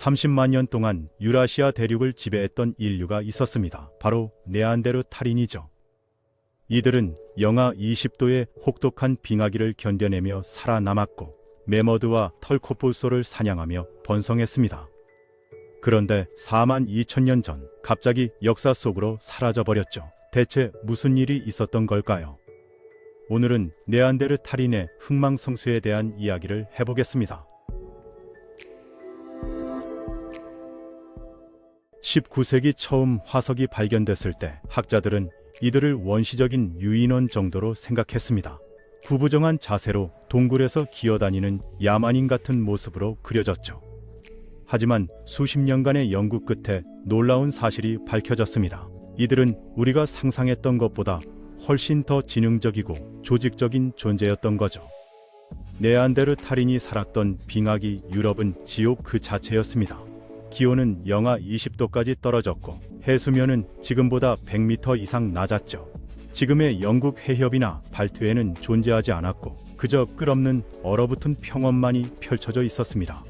30만 년 동안 유라시아 대륙을 지배했던 인류가 있었습니다. 바로 네안데르탈인이죠. 이들은 영하 20도의 혹독한 빙하기를 견뎌내며 살아남았고 메머드와 털코폴소를 사냥하며 번성했습니다. 그런데 4만 2천 년 전 갑자기 역사 속으로 사라져버렸죠. 대체 무슨 일이 있었던 걸까요? 오늘은 네안데르탈인의 흥망성쇠에 대한 이야기를 해보겠습니다. 19세기 처음 화석이 발견됐을 때 학자들은 이들을 원시적인 유인원 정도로 생각했습니다. 구부정한 자세로 동굴에서 기어다니는 야만인 같은 모습으로 그려졌죠. 하지만 수십 년간의 연구 끝에 놀라운 사실이 밝혀졌습니다. 이들은 우리가 상상했던 것보다 훨씬 더 지능적이고 조직적인 존재였던 거죠. 네안데르탈인이 살았던 빙하기 유럽은 지옥 그 자체였습니다. 기온은 영하 20도까지 떨어졌고 해수면은 지금보다 100m 이상 낮았죠. 지금의 영국 해협이나 발트해는 존재하지 않았고 그저 끝없는 얼어붙은 평원만이 펼쳐져 있었습니다.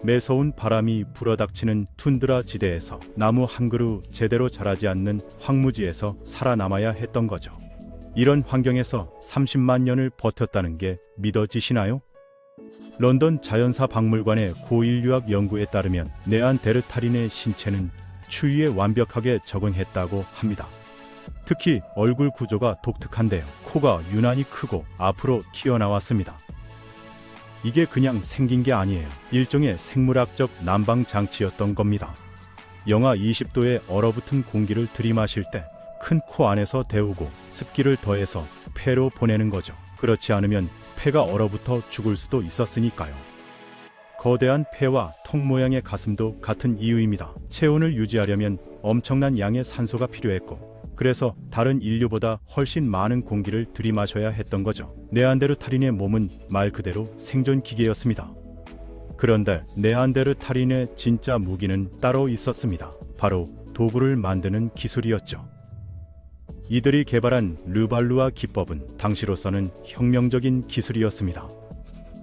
매서운 바람이 불어닥치는 툰드라 지대에서 나무 한 그루 제대로 자라지 않는 황무지에서 살아남아야 했던 거죠. 이런 환경에서 30만 년을 버텼다는 게 믿어지시나요? 런던 자연사 박물관의 고인류학 연구에 따르면 네안데르탈인의 신체는 추위에 완벽하게 적응했다고 합니다. 특히 얼굴 구조가 독특한데요. 코가 유난히 크고 앞으로 튀어나왔습니다. 이게 그냥 생긴 게 아니에요. 일종의 생물학적 난방 장치였던 겁니다. 영하 20도의 얼어붙은 공기를 들이마실 때 큰 코 안에서 데우고 습기를 더해서 폐로 보내는 거죠. 그렇지 않으면 폐가 얼어붙어 죽을 수도 있었으니까요. 거대한 폐와 통 모양의 가슴도 같은 이유입니다. 체온을 유지하려면 엄청난 양의 산소가 필요했고 그래서 다른 인류보다 훨씬 많은 공기를 들이마셔야 했던 거죠. 네안데르탈인의 몸은 말 그대로 생존 기계였습니다. 그런데 네안데르탈인의 진짜 무기는 따로 있었습니다. 바로 도구를 만드는 기술이었죠. 이들이 개발한 르발루아 기법은 당시로서는 혁명적인 기술이었습니다.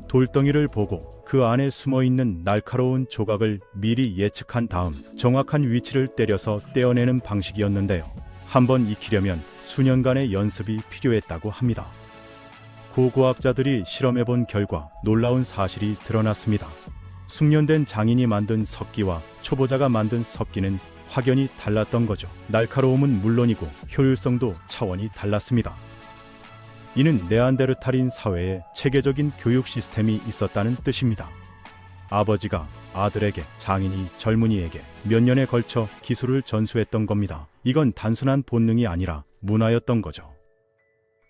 돌덩이를 보고 그 안에 숨어있는 날카로운 조각을 미리 예측한 다음 정확한 위치를 때려서 떼어내는 방식이었는데요. 한번 익히려면 수년간의 연습이 필요했다고 합니다. 고고학자들이 실험해본 결과 놀라운 사실이 드러났습니다. 숙련된 장인이 만든 석기와 초보자가 만든 석기는 확연히 달랐던 거죠. 날카로움은 물론이고 효율성도 차원이 달랐습니다. 이는 네안데르탈인 사회에 체계적인 교육 시스템이 있었다는 뜻입니다. 아버지가 아들에게, 장인이 젊은이에게 몇 년에 걸쳐 기술을 전수했던 겁니다. 이건 단순한 본능이 아니라 문화였던 거죠.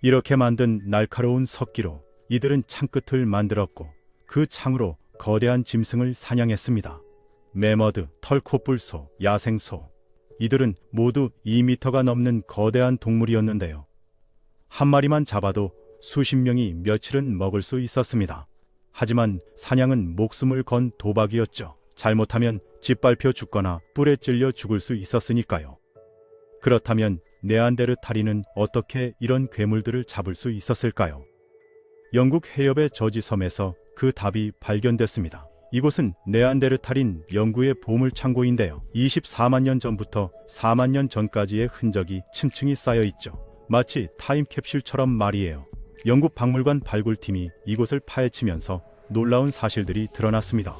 이렇게 만든 날카로운 석기로 이들은 창끝을 만들었고 그 창으로 거대한 짐승을 사냥했습니다. 메머드, 털코뿔소, 야생소, 이들은 모두 2m가 넘는 거대한 동물이었는데요. 한 마리만 잡아도 수십 명이 며칠은 먹을 수 있었습니다. 하지만 사냥은 목숨을 건 도박이었죠. 잘못하면 짓밟혀 죽거나 뿔에 찔려 죽을 수 있었으니까요. 그렇다면 네안데르탈인은 어떻게 이런 괴물들을 잡을 수 있었을까요? 영국 해협의 저지섬에서 그 답이 발견됐습니다. 이곳은 네안데르탈인 연구의 보물창고인데요. 24만 년 전부터 4만 년 전까지의 흔적이 층층이 쌓여 있죠. 마치 타임캡슐처럼 말이에요. 영국 박물관 발굴팀이 이곳을 파헤치면서 놀라운 사실들이 드러났습니다.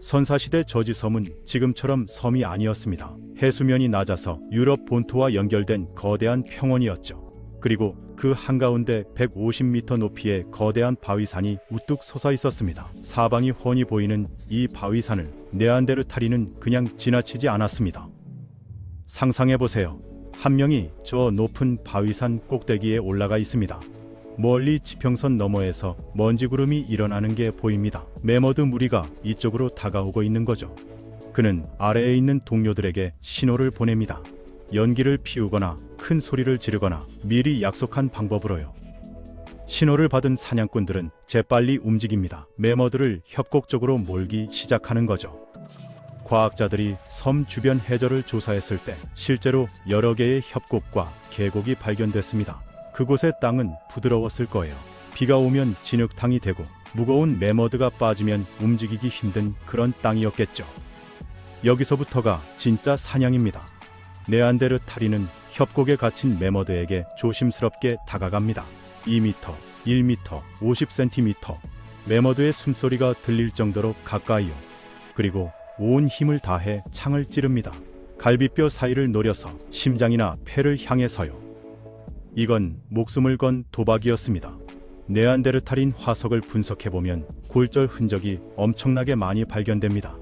선사시대 저지섬은 지금처럼 섬이 아니었습니다. 해수면이 낮아서 유럽 본토와 연결된 거대한 평원이었죠. 그리고 그 한가운데 150m 높이의 거대한 바위산이 우뚝 솟아 있었습니다. 사방이 훤히 보이는 이 바위산을 네안데르탈인은 그냥 지나치지 않았습니다. 상상해보세요. 한 명이 저 높은 바위산 꼭대기에 올라가 있습니다. 멀리 지평선 너머에서 먼지구름이 일어나는 게 보입니다. 메머드 무리가 이쪽으로 다가오고 있는 거죠. 그는 아래에 있는 동료들에게 신호를 보냅니다. 연기를 피우거나 큰 소리를 지르거나 미리 약속한 방법으로요. 신호를 받은 사냥꾼들은 재빨리 움직입니다. 메머드를 협곡적으로 몰기 시작하는 거죠. 과학자들이 섬 주변 해저를 조사했을 때 실제로 여러 개의 협곡과 계곡이 발견됐습니다. 그곳의 땅은 부드러웠을 거예요. 비가 오면 진흙탕이 되고 무거운 매머드가 빠지면 움직이기 힘든 그런 땅이었겠죠. 여기서부터가 진짜 사냥입니다. 네안데르탈인은 협곡에 갇힌 매머드에게 조심스럽게 다가갑니다. 2m, 1m, 50cm. 매머드의 숨소리가 들릴 정도로 가까이요. 그리고 온 힘을 다해 창을 찌릅니다. 갈비뼈 사이를 노려서 심장이나 폐를 향해서요. 이건 목숨을 건 도박이었습니다. 네안데르탈인 화석을 분석해보면 골절 흔적이 엄청나게 많이 발견됩니다.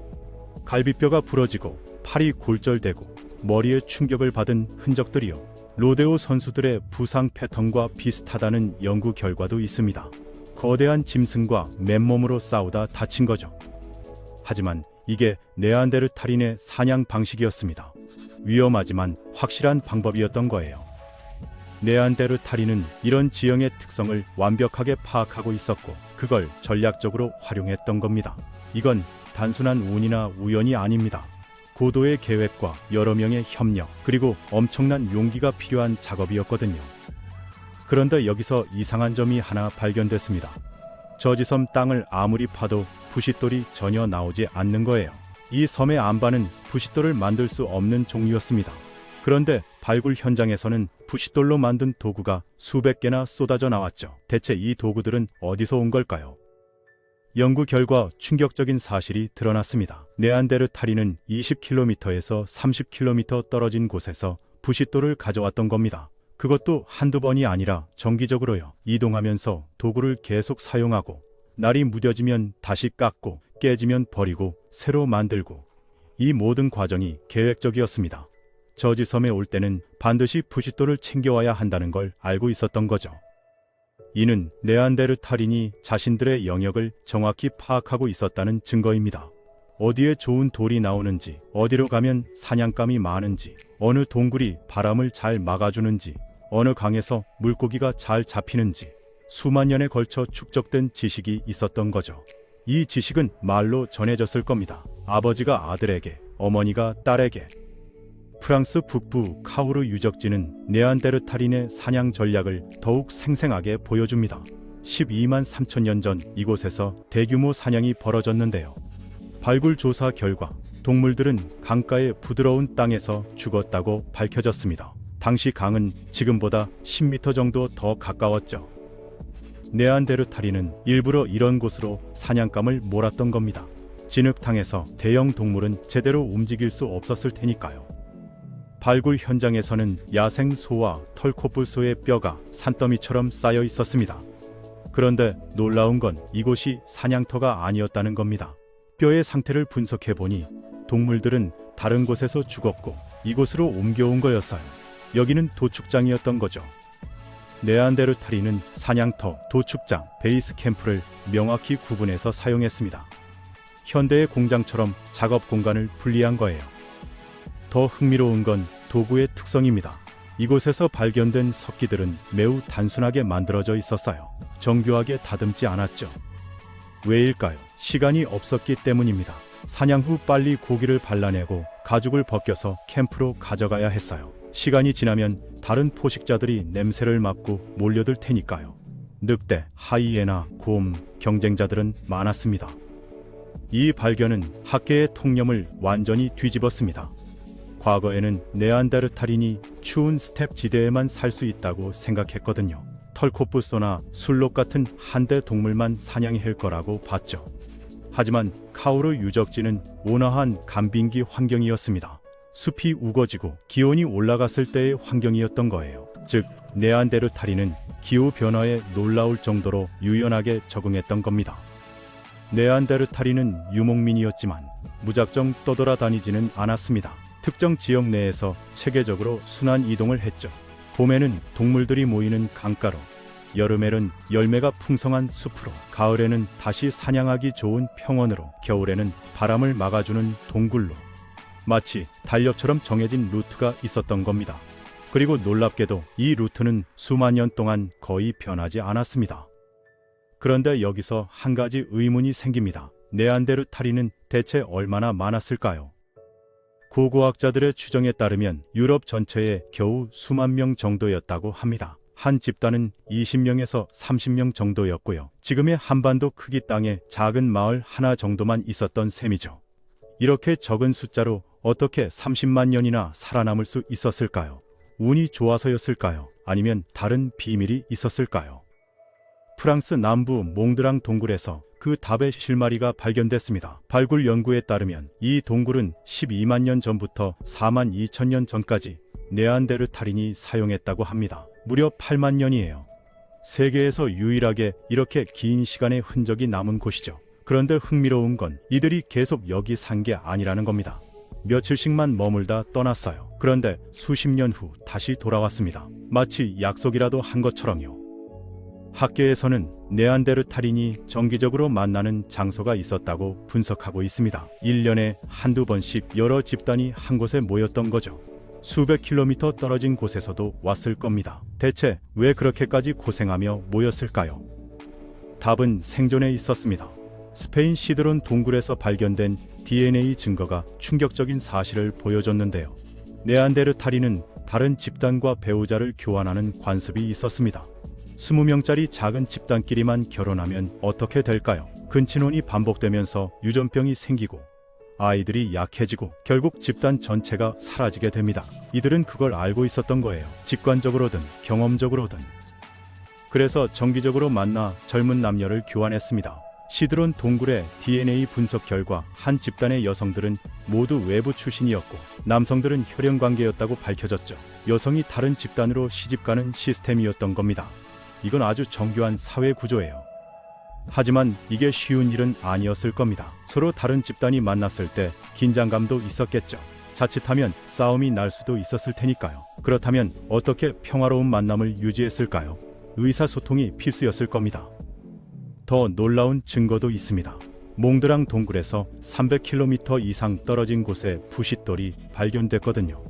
갈비뼈가 부러지고 팔이 골절되고 머리에 충격을 받은 흔적들이요. 로데오 선수들의 부상 패턴과 비슷하다는 연구 결과도 있습니다. 거대한 짐승과 맨몸으로 싸우다 다친 거죠. 하지만 이게 네안데르탈인의 사냥 방식이었습니다. 위험하지만 확실한 방법이었던 거예요. 네안데르탈인은 이런 지형의 특성을 완벽하게 파악하고 있었고 그걸 전략적으로 활용했던 겁니다. 이건 단순한 운이나 우연이 아닙니다. 고도의 계획과 여러 명의 협력, 그리고 엄청난 용기가 필요한 작업이었거든요. 그런데 여기서 이상한 점이 하나 발견됐습니다. 저지섬 땅을 아무리 파도 부싯돌이 전혀 나오지 않는 거예요. 이 섬의 안반은 부싯돌을 만들 수 없는 종류였습니다. 그런데 발굴 현장에서는 부싯돌로 만든 도구가 수백 개나 쏟아져 나왔죠. 대체 이 도구들은 어디서 온 걸까요? 연구 결과 충격적인 사실이 드러났습니다. 네안데르탈인은 20km에서 30km 떨어진 곳에서 부싯돌을 가져왔던 겁니다. 그것도 한두 번이 아니라 정기적으로요. 이동하면서 도구를 계속 사용하고 날이 무뎌지면 다시 깎고 깨지면 버리고 새로 만들고 이 모든 과정이 계획적이었습니다. 저지섬에 올 때는 반드시 부싯돌을 챙겨와야 한다는 걸 알고 있었던 거죠. 이는 네안데르탈인이 자신들의 영역을 정확히 파악하고 있었다는 증거입니다. 어디에 좋은 돌이 나오는지, 어디로 가면 사냥감이 많은지, 어느 동굴이 바람을 잘 막아주는지, 어느 강에서 물고기가 잘 잡히는지 수만 년에 걸쳐 축적된 지식이 있었던 거죠. 이 지식은 말로 전해졌을 겁니다. 아버지가 아들에게, 어머니가 딸에게. 프랑스 북부 카우르 유적지는 네안데르탈인의 사냥 전략을 더욱 생생하게 보여줍니다. 12만 3천 년 전 이곳에서 대규모 사냥이 벌어졌는데요. 발굴 조사 결과 동물들은 강가의 부드러운 땅에서 죽었다고 밝혀졌습니다. 당시 강은 지금보다 10m 정도 더 가까웠죠. 네안데르탈인은 일부러 이런 곳으로 사냥감을 몰았던 겁니다. 진흙탕에서 대형 동물은 제대로 움직일 수 없었을 테니까요. 발굴 현장에서는 야생 소와 털코뿔소의 뼈가 산더미처럼 쌓여 있었습니다. 그런데 놀라운 건 이곳이 사냥터가 아니었다는 겁니다. 뼈의 상태를 분석해보니 동물들은 다른 곳에서 죽었고 이곳으로 옮겨온 거였어요. 여기는 도축장이었던 거죠. 네안데르탈인은 사냥터, 도축장, 베이스 캠프를 명확히 구분해서 사용했습니다. 현대의 공장처럼 작업 공간을 분리한 거예요. 더 흥미로운 건 도구의 특성입니다. 이곳에서 발견된 석기들은 매우 단순하게 만들어져 있었어요. 정교하게 다듬지 않았죠. 왜일까요? 시간이 없었기 때문입니다. 사냥 후 빨리 고기를 발라내고 가죽을 벗겨서 캠프로 가져가야 했어요. 시간이 지나면 다른 포식자들이 냄새를 맡고 몰려들 테니까요. 늑대, 하이에나, 곰, 경쟁자들은 많았습니다. 이 발견은 학계의 통념을 완전히 뒤집었습니다. 과거에는 네안데르탈인이 추운 스텝 지대에만 살 수 있다고 생각했거든요. 털코뿔소나 술록 같은 한대 동물만 사냥해야 할 거라고 봤죠. 하지만 카우르 유적지는 온화한 간빙기 환경이었습니다. 숲이 우거지고 기온이 올라갔을 때의 환경이었던 거예요. 즉, 네안데르탈인은 기후 변화에 놀라울 정도로 유연하게 적응했던 겁니다. 네안데르탈인은 유목민이었지만 무작정 떠돌아다니지는 않았습니다. 특정 지역 내에서 체계적으로 순환 이동을 했죠. 봄에는 동물들이 모이는 강가로, 여름에는 열매가 풍성한 숲으로, 가을에는 다시 사냥하기 좋은 평원으로, 겨울에는 바람을 막아주는 동굴로. 마치 달력처럼 정해진 루트가 있었던 겁니다. 그리고 놀랍게도 이 루트는 수만 년 동안 거의 변하지 않았습니다. 그런데 여기서 한 가지 의문이 생깁니다. 네안데르탈인은 대체 얼마나 많았을까요? 고고학자들의 추정에 따르면 유럽 전체에 겨우 수만 명 정도였다고 합니다. 한 집단은 20명에서 30명 정도였고요. 지금의 한반도 크기 땅에 작은 마을 하나 정도만 있었던 셈이죠. 이렇게 적은 숫자로 어떻게 30만 년이나 살아남을 수 있었을까요? 운이 좋아서였을까요? 아니면 다른 비밀이 있었을까요? 프랑스 남부 몽드랑 동굴에서 그 답의 실마리가 발견됐습니다. 발굴 연구에 따르면 이 동굴은 12만 년 전부터 4만 2천 년 전까지 네안데르탈인이 사용했다고 합니다. 무려 8만 년이에요. 세계에서 유일하게 이렇게 긴 시간의 흔적이 남은 곳이죠. 그런데 흥미로운 건 이들이 계속 여기 산 게 아니라는 겁니다. 며칠씩만 머물다 떠났어요. 그런데 수십 년 후 다시 돌아왔습니다. 마치 약속이라도 한 것처럼요. 학계에서는 네안데르탈인이 정기적으로 만나는 장소가 있었다고 분석하고 있습니다. 1년에 한두 번씩 여러 집단이 한 곳에 모였던 거죠. 수백 킬로미터 떨어진 곳에서도 왔을 겁니다. 대체 왜 그렇게까지 고생하며 모였을까요? 답은 생존에 있었습니다. 스페인 시드론 동굴에서 발견된 DNA 증거가 충격적인 사실을 보여줬는데요. 네안데르탈인은 다른 집단과 배우자를 교환하는 관습이 있었습니다. 20명짜리 작은 집단끼리만 결혼하면 어떻게 될까요? 근친혼이 반복되면서 유전병이 생기고 아이들이 약해지고 결국 집단 전체가 사라지게 됩니다. 이들은 그걸 알고 있었던 거예요. 직관적으로든 경험적으로든. 그래서 정기적으로 만나 젊은 남녀를 교환했습니다. 시드론 동굴의 DNA 분석 결과 한 집단의 여성들은 모두 외부 출신이었고 남성들은 혈연 관계였다고 밝혀졌죠. 여성이 다른 집단으로 시집가는 시스템이었던 겁니다. 이건 아주 정교한 사회 구조예요. 하지만 이게 쉬운 일은 아니었을 겁니다. 서로 다른 집단이 만났을 때 긴장감도 있었겠죠. 자칫하면 싸움이 날 수도 있었을 테니까요. 그렇다면 어떻게 평화로운 만남을 유지했을까요? 의사소통이 필수였을 겁니다. 더 놀라운 증거도 있습니다. 몽드랑 동굴에서 300km 이상 떨어진 곳에 부싯돌이 발견됐거든요.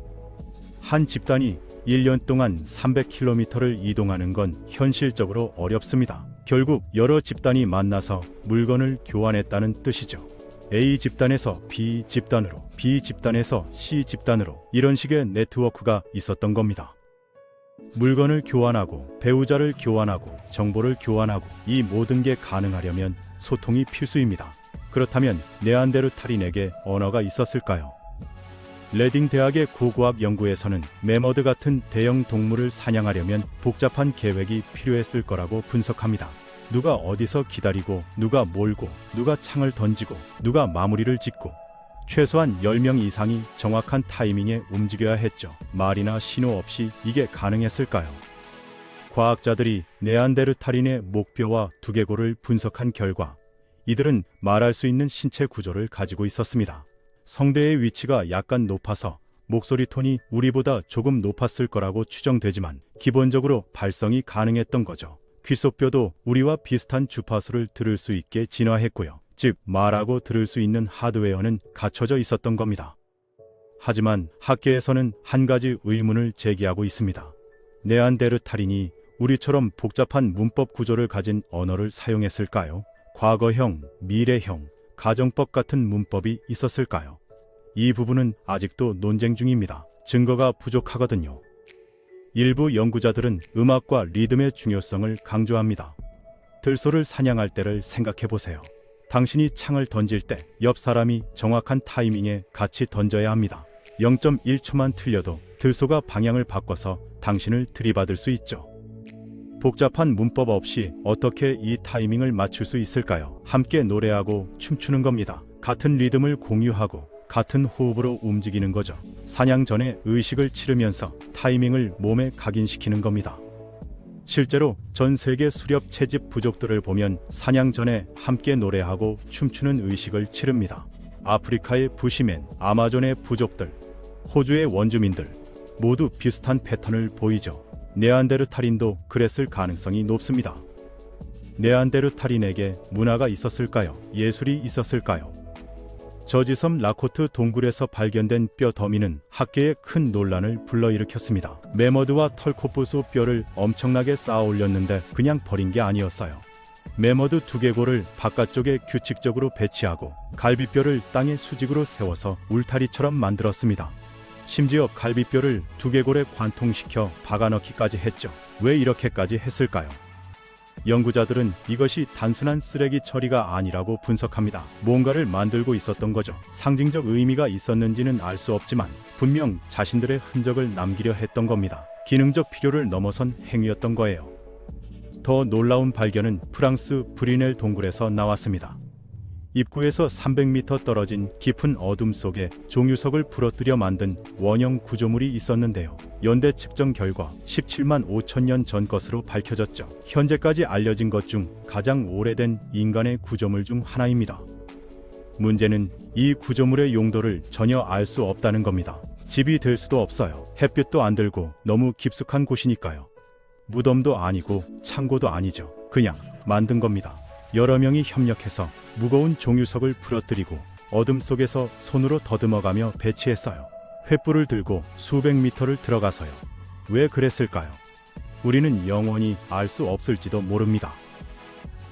한 집단이 1년 동안 300km를 이동하는 건 현실적으로 어렵습니다. 결국 여러 집단이 만나서 물건을 교환했다는 뜻이죠. A 집단에서 B 집단으로, B 집단에서 C 집단으로 이런 식의 네트워크가 있었던 겁니다. 물건을 교환하고 배우자를 교환하고 정보를 교환하고 이 모든 게 가능하려면 소통이 필수입니다. 그렇다면 네안데르탈인에게 언어가 있었을까요? 레딩 대학의 고고학 연구에서는 매머드 같은 대형 동물을 사냥하려면 복잡한 계획이 필요했을 거라고 분석합니다. 누가 어디서 기다리고, 누가 몰고, 누가 창을 던지고, 누가 마무리를 짓고 최소한 10명 이상이 정확한 타이밍에 움직여야 했죠. 말이나 신호 없이 이게 가능했을까요? 과학자들이 네안데르탈인의 목뼈와 두개골을 분석한 결과 이들은 말할 수 있는 신체 구조를 가지고 있었습니다. 성대의 위치가 약간 높아서 목소리 톤이 우리보다 조금 높았을 거라고 추정되지만 기본적으로 발성이 가능했던 거죠. 귓속뼈도 우리와 비슷한 주파수를 들을 수 있게 진화했고요. 즉 말하고 들을 수 있는 하드웨어는 갖춰져 있었던 겁니다. 하지만 학계에서는 한 가지 의문을 제기하고 있습니다. 네안데르탈인이 우리처럼 복잡한 문법 구조를 가진 언어를 사용했을까요? 과거형, 미래형, 가정법 같은 문법이 있었을까요? 이 부분은 아직도 논쟁 중입니다. 증거가 부족하거든요. 일부 연구자들은 음악과 리듬의 중요성을 강조합니다. 들소를 사냥할 때를 생각해보세요. 당신이 창을 던질 때 옆 사람이 정확한 타이밍에 같이 던져야 합니다. 0.1초만 틀려도 들소가 방향을 바꿔서 당신을 들이받을 수 있죠. 복잡한 문법 없이 어떻게 이 타이밍을 맞출 수 있을까요? 함께 노래하고 춤추는 겁니다. 같은 리듬을 공유하고 같은 호흡으로 움직이는 거죠. 사냥 전에 의식을 치르면서 타이밍을 몸에 각인시키는 겁니다. 실제로 전 세계 수렵 채집 부족들을 보면 사냥 전에 함께 노래하고 춤추는 의식을 치릅니다. 아프리카의 부시맨, 아마존의 부족들, 호주의 원주민들 모두 비슷한 패턴을 보이죠. 네안데르탈인도 그랬을 가능성이 높습니다. 네안데르탈인에게 문화가 있었을까요? 예술이 있었을까요? 저지섬 라코트 동굴에서 발견된 뼈 더미는 학계에 큰 논란을 불러일으켰습니다. 매머드와 털코프소 뼈를 엄청나게 쌓아 올렸는데 그냥 버린 게 아니었어요. 매머드 두개골을 바깥쪽에 규칙적으로 배치하고 갈비뼈를 땅에 수직으로 세워서 울타리처럼 만들었습니다. 심지어 갈비뼈를 두개골에 관통시켜 박아넣기까지 했죠. 왜 이렇게까지 했을까요? 연구자들은 이것이 단순한 쓰레기 처리가 아니라고 분석합니다. 뭔가를 만들고 있었던 거죠. 상징적 의미가 있었는지는 알 수 없지만 분명 자신들의 흔적을 남기려 했던 겁니다. 기능적 필요를 넘어선 행위였던 거예요. 더 놀라운 발견은 프랑스 브리넬 동굴에서 나왔습니다. 입구에서 300m 떨어진 깊은 어둠 속에 종유석을 부러뜨려 만든 원형 구조물이 있었는데요. 연대 측정 결과 17만 5천 년 전 것으로 밝혀졌죠. 현재까지 알려진 것 중 가장 오래된 인간의 구조물 중 하나입니다. 문제는 이 구조물의 용도를 전혀 알 수 없다는 겁니다. 집이 될 수도 없어요. 햇빛도 안 들고 너무 깊숙한 곳이니까요. 무덤도 아니고 창고도 아니죠. 그냥 만든 겁니다. 여러 명이 협력해서 무거운 종유석을 부러뜨리고 어둠 속에서 손으로 더듬어가며 배치했어요. 횃불을 들고 수백 미터를 들어가서요. 왜 그랬을까요? 우리는 영원히 알 수 없을지도 모릅니다.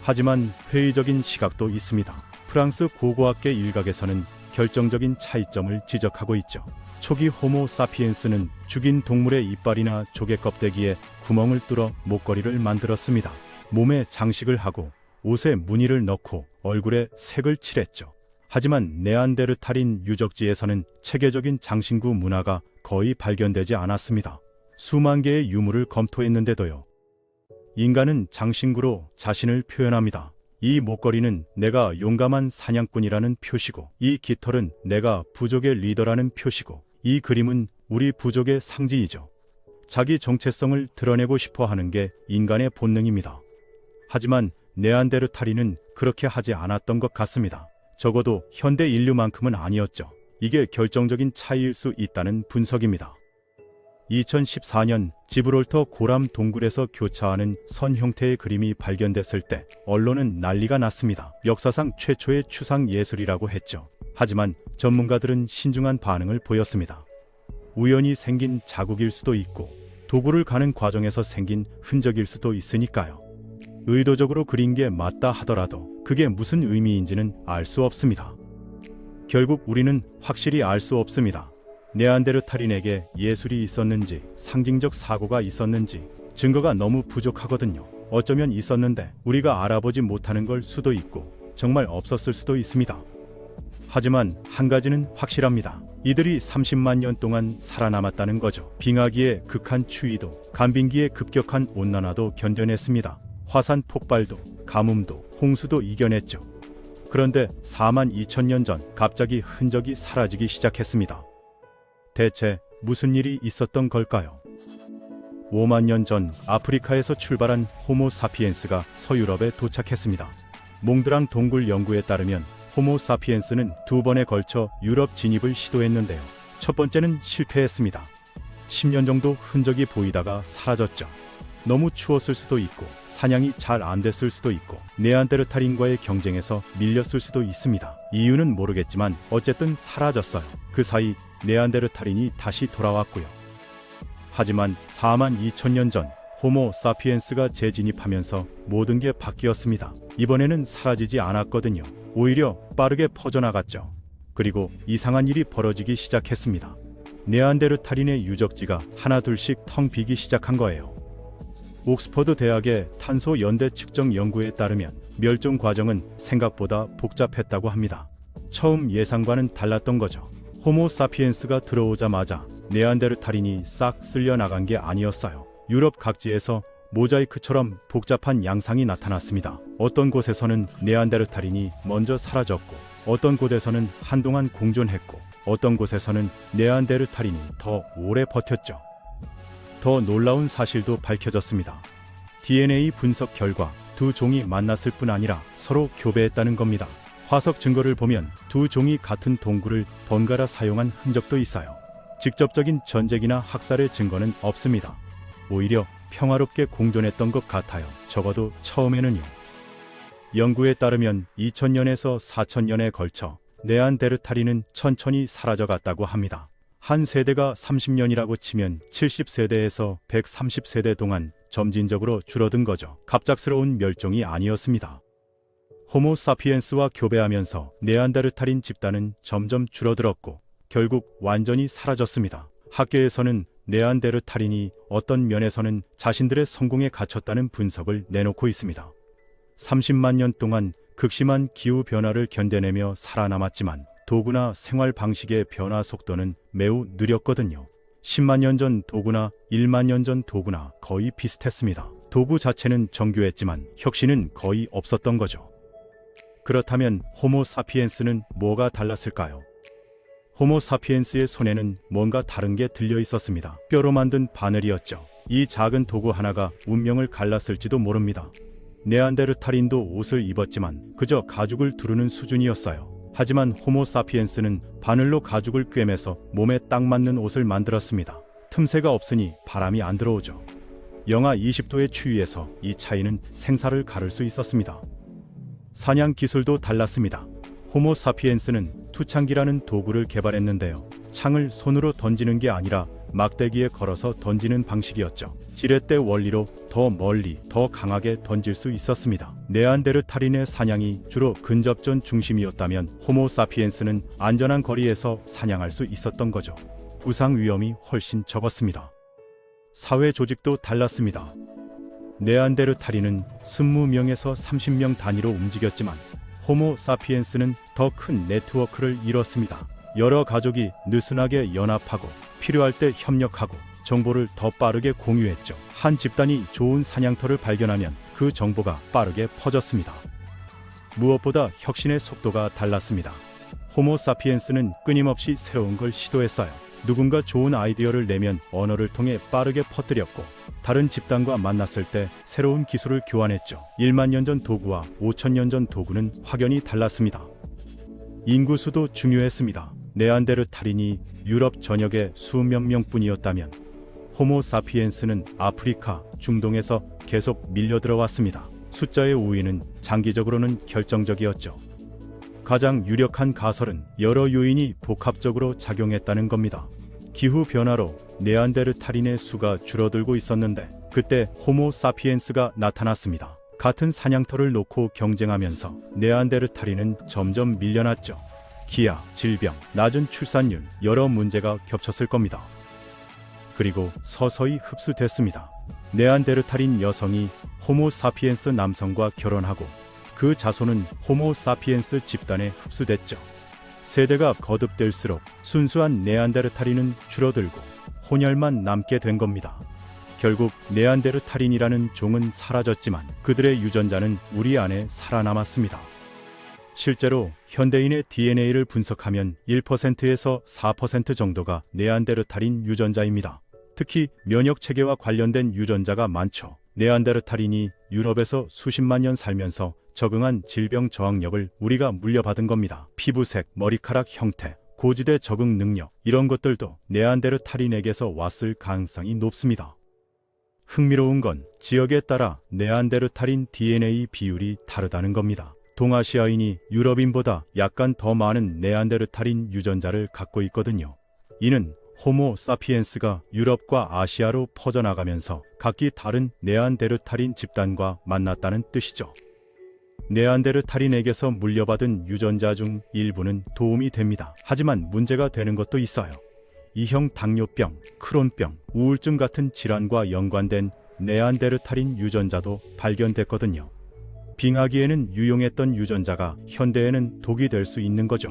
하지만 회의적인 시각도 있습니다. 프랑스 고고학계 일각에서는 결정적인 차이점을 지적하고 있죠. 초기 호모 사피엔스는 죽인 동물의 이빨이나 조개 껍데기에 구멍을 뚫어 목걸이를 만들었습니다. 몸에 장식을 하고 옷에 무늬를 넣고 얼굴에 색을 칠했죠. 하지만 네안데르탈인 유적지에서는 체계적인 장신구 문화가 거의 발견되지 않았습니다. 수만 개의 유물을 검토했는데도요. 인간은 장신구로 자신을 표현합니다. 이 목걸이는 내가 용감한 사냥꾼이라는 표시고, 이 깃털은 내가 부족의 리더라는 표시고, 이 그림은 우리 부족의 상징이죠. 자기 정체성을 드러내고 싶어 하는 게 인간의 본능입니다. 하지만 네안데르탈인은 그렇게 하지 않았던 것 같습니다. 적어도 현대 인류만큼은 아니었죠. 이게 결정적인 차이일 수 있다는 분석입니다. 2014년 지브롤터 고람 동굴에서 교차하는 선 형태의 그림이 발견됐을 때 언론은 난리가 났습니다. 역사상 최초의 추상 예술이라고 했죠. 하지만 전문가들은 신중한 반응을 보였습니다. 우연히 생긴 자국일 수도 있고 도구를 가는 과정에서 생긴 흔적일 수도 있으니까요. 의도적으로 그린 게 맞다 하더라도 그게 무슨 의미인지는 알 수 없습니다. 결국 우리는 확실히 알 수 없습니다. 네안데르탈인에게 예술이 있었는지, 상징적 사고가 있었는지 증거가 너무 부족하거든요. 어쩌면 있었는데 우리가 알아보지 못하는 걸 수도 있고 정말 없었을 수도 있습니다. 하지만 한 가지는 확실합니다. 이들이 30만 년 동안 살아남았다는 거죠. 빙하기의 극한 추위도, 간빙기의 급격한 온난화도 견뎌냈습니다. 화산 폭발도, 가뭄도, 홍수도 이겨냈죠. 그런데 4만 2천 년 전 갑자기 흔적이 사라지기 시작했습니다. 대체 무슨 일이 있었던 걸까요? 5만 년 전 아프리카에서 출발한 호모 사피엔스가 서유럽에 도착했습니다. 몽드랑 동굴 연구에 따르면 호모 사피엔스는 2번에 걸쳐 유럽 진입을 시도했는데요. 첫 번째는 실패했습니다. 10년 정도 흔적이 보이다가 사라졌죠. 너무 추웠을 수도 있고 사냥이 잘 안 됐을 수도 있고 네안데르탈인과의 경쟁에서 밀렸을 수도 있습니다. 이유는 모르겠지만 어쨌든 사라졌어요. 그 사이 네안데르탈인이 다시 돌아왔고요. 하지만 4만 2천 년 전 호모 사피엔스가 재진입하면서 모든 게 바뀌었습니다. 이번에는 사라지지 않았거든요. 오히려 빠르게 퍼져나갔죠. 그리고 이상한 일이 벌어지기 시작했습니다. 네안데르탈인의 유적지가 하나둘씩 텅 비기 시작한 거예요. 옥스퍼드 대학의 탄소 연대 측정 연구에 따르면 멸종 과정은 생각보다 복잡했다고 합니다. 처음 예상과는 달랐던 거죠. 호모 사피엔스가 들어오자마자 네안데르탈인이 싹 쓸려 나간 게 아니었어요. 유럽 각지에서 모자이크처럼 복잡한 양상이 나타났습니다. 어떤 곳에서는 네안데르탈인이 먼저 사라졌고, 어떤 곳에서는 한동안 공존했고, 어떤 곳에서는 네안데르탈인이 더 오래 버텼죠. 더 놀라운 사실도 밝혀졌습니다. DNA 분석 결과 두 종이 만났을 뿐 아니라 서로 교배했다는 겁니다. 화석 증거를 보면 두 종이 같은 동굴을 번갈아 사용한 흔적도 있어요. 직접적인 전쟁이나 학살의 증거는 없습니다. 오히려 평화롭게 공존했던 것 같아요. 적어도 처음에는요. 연구에 따르면 2000년에서 4000년에 걸쳐 네안데르탈인은 천천히 사라져갔다고 합니다. 한 세대가 30년이라고 치면 70세대에서 130세대 동안 점진적으로 줄어든 거죠. 갑작스러운 멸종이 아니었습니다. 호모 사피엔스와 교배하면서 네안데르탈인 집단은 점점 줄어들었고 결국 완전히 사라졌습니다. 학계에서는 네안데르탈인이 어떤 면에서는 자신들의 성공에 갇혔다는 분석을 내놓고 있습니다. 30만 년 동안 극심한 기후 변화를 견뎌내며 살아남았지만 도구나 생활 방식의 변화 속도는 매우 느렸거든요. 10만 년 전 도구나 1만 년 전 도구나 거의 비슷했습니다. 도구 자체는 정교했지만 혁신은 거의 없었던 거죠. 그렇다면 호모 사피엔스는 뭐가 달랐을까요? 호모 사피엔스의 손에는 뭔가 다른 게 들려 있었습니다. 뼈로 만든 바늘이었죠. 이 작은 도구 하나가 운명을 갈랐을지도 모릅니다. 네안데르탈인도 옷을 입었지만 그저 가죽을 두르는 수준이었어요. 하지만 호모 사피엔스는 바늘로 가죽을 꿰매서 몸에 딱 맞는 옷을 만들었습니다. 틈새가 없으니 바람이 안 들어오죠. 영하 20도의 추위에서 이 차이는 생사를 가를 수 있었습니다. 사냥 기술도 달랐습니다. 호모 사피엔스는 투창기라는 도구를 개발했는데요. 창을 손으로 던지는 게 아니라 막대기에 걸어서 던지는 방식이었죠. 지렛대 원리로 더 멀리, 더 강하게 던질 수 있었습니다. 네안데르탈인의 사냥이 주로 근접전 중심이었다면 호모 사피엔스는 안전한 거리에서 사냥할 수 있었던 거죠. 부상 위험이 훨씬 적었습니다. 사회 조직도 달랐습니다. 네안데르탈인은 20명에서 30명 단위로 움직였지만 호모 사피엔스는 더 큰 네트워크를 이뤘습니다. 여러 가족이 느슨하게 연합하고 필요할 때 협력하고 정보를 더 빠르게 공유했죠. 한 집단이 좋은 사냥터를 발견하면 그 정보가 빠르게 퍼졌습니다. 무엇보다 혁신의 속도가 달랐습니다. 호모 사피엔스는 끊임없이 새로운 걸 시도했어요. 누군가 좋은 아이디어를 내면 언어를 통해 빠르게 퍼뜨렸고 다른 집단과 만났을 때 새로운 기술을 교환했죠. 1만 년 전 도구와 5천 년 전 도구는 확연히 달랐습니다. 인구수도 중요했습니다. 네안데르탈인이 유럽 전역에 수몇 명뿐이었다면 호모 사피엔스는 아프리카, 중동에서 계속 밀려들어왔습니다. 숫자의 우위는 장기적으로는 결정적이었죠. 가장 유력한 가설은 여러 요인이 복합적으로 작용했다는 겁니다. 기후 변화로 네안데르탈인의 수가 줄어들고 있었는데 그때 호모 사피엔스가 나타났습니다. 같은 사냥터를 놓고 경쟁하면서 네안데르탈인은 점점 밀려났죠. 기아, 질병, 낮은 출산율, 여러 문제가 겹쳤을 겁니다. 그리고 서서히 흡수됐습니다. 네안데르탈인 여성이 호모 사피엔스 남성과 결혼하고 그 자손은 호모 사피엔스 집단에 흡수됐죠. 세대가 거듭될수록 순수한 네안데르탈인은 줄어들고 혼혈만 남게 된 겁니다. 결국 네안데르탈인이라는 종은 사라졌지만 그들의 유전자는 우리 안에 살아남았습니다. 실제로 현대인의 DNA를 분석하면 1%에서 4% 정도가 네안데르탈인 유전자입니다. 특히 면역 체계와 관련된 유전자가 많죠. 네안데르탈인이 유럽에서 수십만 년 살면서 적응한 질병 저항력을 우리가 물려받은 겁니다. 피부색, 머리카락 형태, 고지대 적응 능력, 이런 것들도 네안데르탈인에게서 왔을 가능성이 높습니다. 흥미로운 건 지역에 따라 네안데르탈인 DNA 비율이 다르다는 겁니다. 동아시아인이 유럽인보다 약간 더 많은 네안데르탈인 유전자를 갖고 있거든요. 이는 호모 사피엔스가 유럽과 아시아로 퍼져나가면서 각기 다른 네안데르탈인 집단과 만났다는 뜻이죠. 네안데르탈인에게서 물려받은 유전자 중 일부는 도움이 됩니다. 하지만 문제가 되는 것도 있어요. E형 당뇨병, 크론병, 우울증 같은 질환과 연관된 네안데르탈인 유전자도 발견됐거든요. 빙하기에는 유용했던 유전자가 현대에는 독이 될 수 있는 거죠.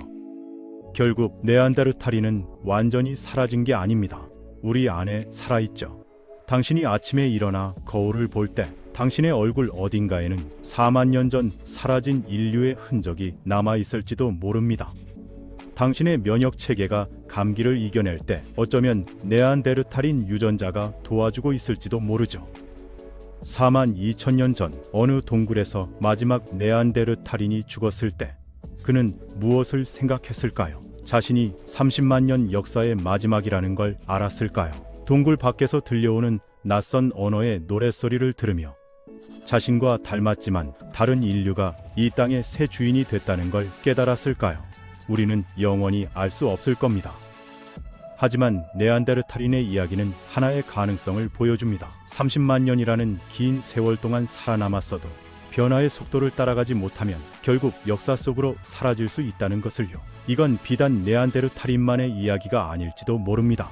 결국 네안데르탈인은 완전히 사라진 게 아닙니다. 우리 안에 살아있죠. 당신이 아침에 일어나 거울을 볼 때 당신의 얼굴 어딘가에는 4만 년 전 사라진 인류의 흔적이 남아있을지도 모릅니다. 당신의 면역 체계가 감기를 이겨낼 때 어쩌면 네안데르탈인 유전자가 도와주고 있을지도 모르죠. 4만 2천 년 전 어느 동굴에서 마지막 네안데르탈인이 죽었을 때 그는 무엇을 생각했을까요? 자신이 30만 년 역사의 마지막이라는 걸 알았을까요? 동굴 밖에서 들려오는 낯선 언어의 노랫소리를 들으며 자신과 닮았지만 다른 인류가 이 땅의 새 주인이 됐다는 걸 깨달았을까요? 우리는 영원히 알 수 없을 겁니다. 하지만 네안데르탈인의 이야기는 하나의 가능성을 보여줍니다. 30만 년이라는 긴 세월 동안 살아남았어도 변화의 속도를 따라가지 못하면 결국 역사 속으로 사라질 수 있다는 것을요. 이건 비단 네안데르탈인만의 이야기가 아닐지도 모릅니다.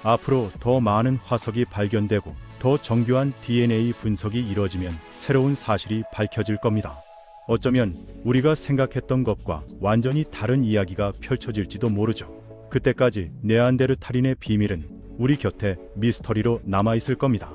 앞으로 더 많은 화석이 발견되고 더 정교한 DNA 분석이 이뤄지면 새로운 사실이 밝혀질 겁니다. 어쩌면 우리가 생각했던 것과 완전히 다른 이야기가 펼쳐질지도 모르죠. 그때까지 네안데르탈인의 비밀은 우리 곁에 미스터리로 남아있을 겁니다.